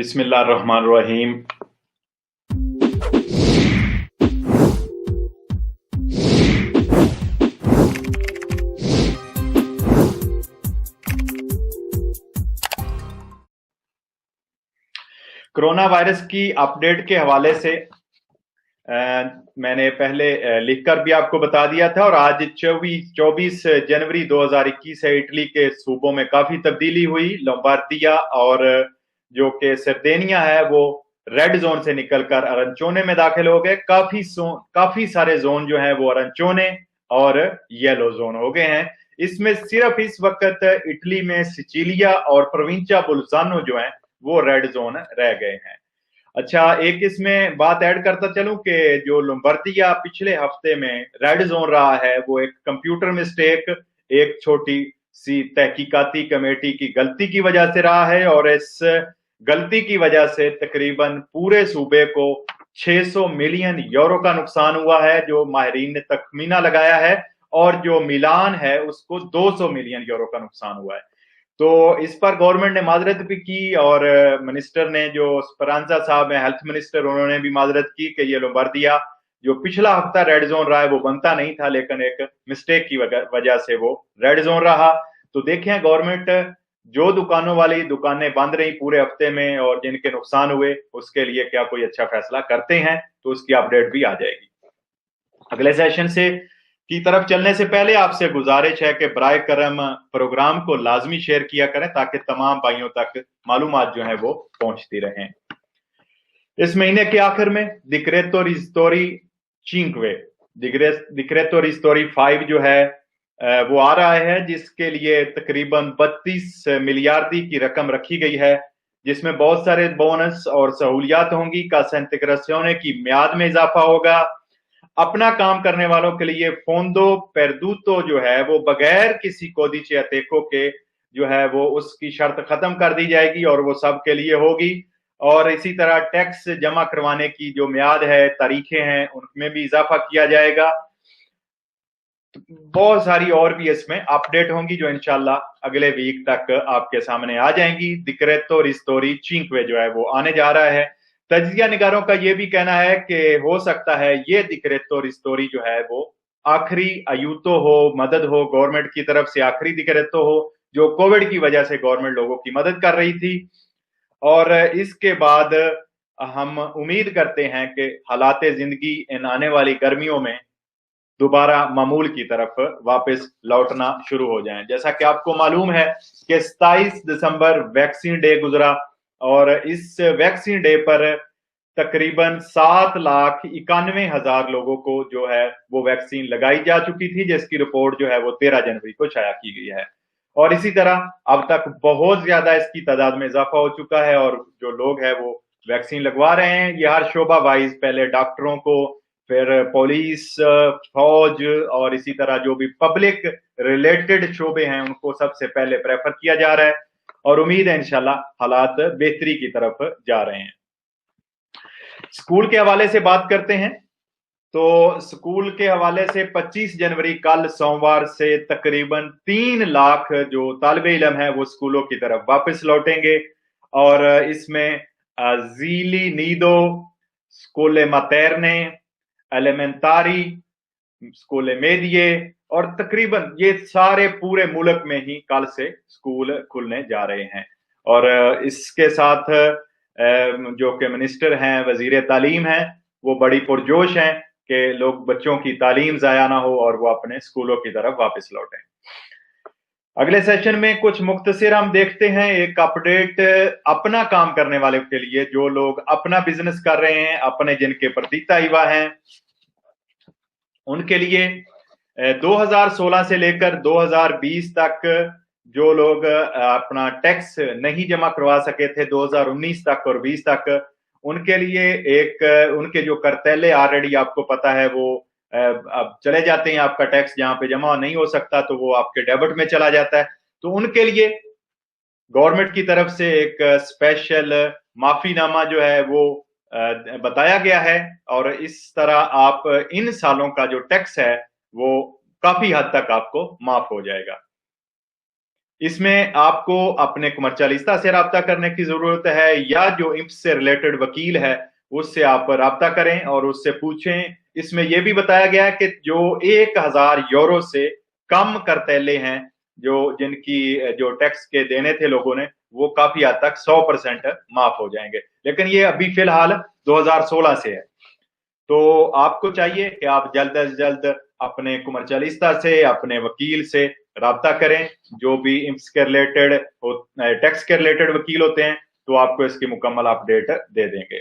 बिस्मिल्लाह रहमान रहीम। Corona virus की update के हवाले से मैंने पहले लिखकर भी आपको बता दिया था, और आज 24 जनवरी 2021 है। इटली के सूबों में काफी तब्दीली हुई। लोम्बार्दिया और जो कि सर्देनिया है वो रेड जोन से निकलकर अरंचोने में दाखिल हो गए। काफी सारे जोन जो हैं वो अरंचोने और येलो जोन हो गए हैं। इसमें सिर्फ इस वक्त इटली में सिचिलिया और प्रोविंचा बुल्जानो जो हैं वो रेड जोन रह गए हैं। अच्छा, एक इसमें बात ऐड करता चलूं कि जो लोम्बार्दिया पिछले हफ्ते में रेड जोन रहा है वो एक कंप्यूटर मिस्टेक, एक छोटी सी तहकीकाती कमेटी की गलती की वजह से रहा है, और इस गलती की वजह से तकरीबन पूरे सूबे को 600 मिलियन यूरो का नुकसान हुआ है, जो माहिरीन ने तखमीना लगाया है, और जो मिलान है उसको 200 मिलियन यूरो का नुकसान हुआ है। तो इस पर गवर्नमेंट ने माजरत भी की, और मिनिस्टर ने, जो स्परांजा साहब है हेल्थ मिनिस्टर, उन्होंने भी माजरत की कि ये लोम्बार्दिया जो पिछला हफ्ता रेड जोन रहा है वो बनता नहीं था, लेकिन एक मिस्टेक की वजह से वो रेड जोन रहा। तो देखें गवर्नमेंट जो दुकानों वाली दुकानें बंद रही पूरे हफ्ते में और जिनके नुकसान हुए उसके लिए क्या कोई अच्छा फैसला करते हैं, तो उसकी अपडेट भी आ जाएगी। अगले सेशन से की तरफ चलने से पहले आपसे गुजारिश है कि बराए करम प्रोग्राम को लाजमी शेयर किया करें ताकि तमाम भाइयों तक मालूमात जो है वो पहुंचती रहें। इस महीने के आखिर में डिक्रेतो रिस्टोरी 5 जो है वो आ रहा है, जिसके लिए तकरीबन 32 मिलियार्डी की रकम रखी गई है, जिसमें बहुत सारे बोनस और सहूलियात होंगी। कासा इंटीग्रेशिone की म्याद में इजाफा होगा। अपना काम करने वालों के लिए फोंदो पेर्दूतो जो है वो बगैर किसी कोदिचे अतेको के जो है वो उसकी शर्त खत्म कर दी जाएगी और वो सब के लिए होगी। और इसी तरह टैक्स जमा करवाने की जो म्याद है, तारीखें हैं, उनमें भी इजाफा किया जाएगा। बहुत सारी और भी इसमें अपडेट होंगी जो इंशाल्लाह अगले वीक तक आपके सामने आ जाएंगी। डिक्रेतो रिस्टोरी 5 जो है वो आने जा रहा है। तजिया निगारों का ये भी कहना है कि हो सकता है ये डिक्रेतो रिस्टोरी जो है वो आखिरी अयूतो हो, मदद हो, गवर्नमेंट की तरफ से आखिरी डिक्रेतो हो, जो कोविड की वजह से गवर्नमेंट लोगों की मदद कर रही थी। और इसके बाद हम उम्मीद करते हैं कि हालात जिंदगी इन आने वाली गर्मियों में दोबारा मामूल की तरफ वापस लौटना शुरू हो जाएं। जैसा कि आपको मालूम है कि 27 दिसंबर वैक्सीन डे गुजरा, और इस वैक्सीन डे पर तकरीबन 7,91,000 लोगों को जो है वो वैक्सीन लगाई जा चुकी थी, जिसकी रिपोर्ट जो है वो 13 जनवरी को शाया की गई है। और इसी तरह अब तक बहुत ज्यादा इसकी तादाद में इजाफा हो चुका है, और जो लोग हैं वो वैक्सीन लगवा रहे हैं। ये हर शोबा वाइज, पहले डॉक्टरों को, फिर पुलिस, फौज, और इसी तरह जो भी पब्लिक रिलेटेड शोबे हैं उनको सबसे पहले प्रेफर किया जा रहा है, और उम्मीद है इंशाल्लाह हालात बेहतरी की तरफ जा रहे हैं। स्कूल के हवाले से बात करते हैं। तो स्कूल के हवाले से 25 जनवरी कल सोमवार से तकरीबन 3 लाख जो तालिबे इल्म है वो स्कूलों की तरफ वापस लौटेंगे, और इसमें जीली नीदो, स्कूले मातेरने, एलिमेंटारी, स्कूले मेदिए, और तकरीबन ये सारे पूरे मुल्क में ही कल से स्कूल खुलने जा रहे हैं। और इसके साथ जो कि मिनिस्टर हैं, वजीर तालीम हैं, वो बड़ी पुरजोश हैं कि लोग, बच्चों की तालीम जाया ना हो और वो अपने स्कूलों की तरफ वापस लौटें। अगले सेशन में कुछ मुख्तसर हम देखते हैं एक अपडेट अपना काम करने वाले के लिए, जो लोग अपना बिजनेस कर रहे हैं, अपने जिनके प्रतीता युवा हैं, उनके लिए 2016 से लेकर 2020 तक जो लोग अपना टैक्स नहीं जमा करवा सके थे 2019 तक और 20 तक, उनके लिए एक, उनके जो करतैले ऑलरेडी आपको पता है वो अब चले जाते हैं। आपका टैक्स जहां पे जमा नहीं हो सकता तो वो आपके डेबिट में चला जाता है। तो उनके लिए गवर्नमेंट की तरफ से एक स्पेशल माफीनामा जो है वो बताया गया है, और इस तरह आप इन सालों का जो टैक्स है वो काफी हद तक आपको माफ हो जाएगा। اس میں آپ کو اپنے کمرچالیستا سے رابطہ کرنے کی ضرورت ہے یا جو امپس سے ریلیٹڈ وکیل ہے اس سے آپ رابطہ کریں اور اس سے پوچھیں۔ اس میں یہ بھی بتایا گیا ہے کہ جو 1000 یورو سے کم کرتیلے ہیں جن کی جو ٹیکس کے دینے تھے لوگوں نے، وہ کافی حد تک 100% معاف ہو جائیں گے، لیکن یہ ابھی فی الحال 2016 سے ہے۔ تو آپ کو چاہیے کہ آپ جلد از جلد اپنے کمرچالیستا سے، اپنے وکیل سے رابطہ کریں، جو بھی امپس کے ریلیٹڈ ٹیکس کے ریلیٹڈ وکیل ہوتے ہیں، تو آپ کو اس کی مکمل اپڈیٹ دے دیں گے۔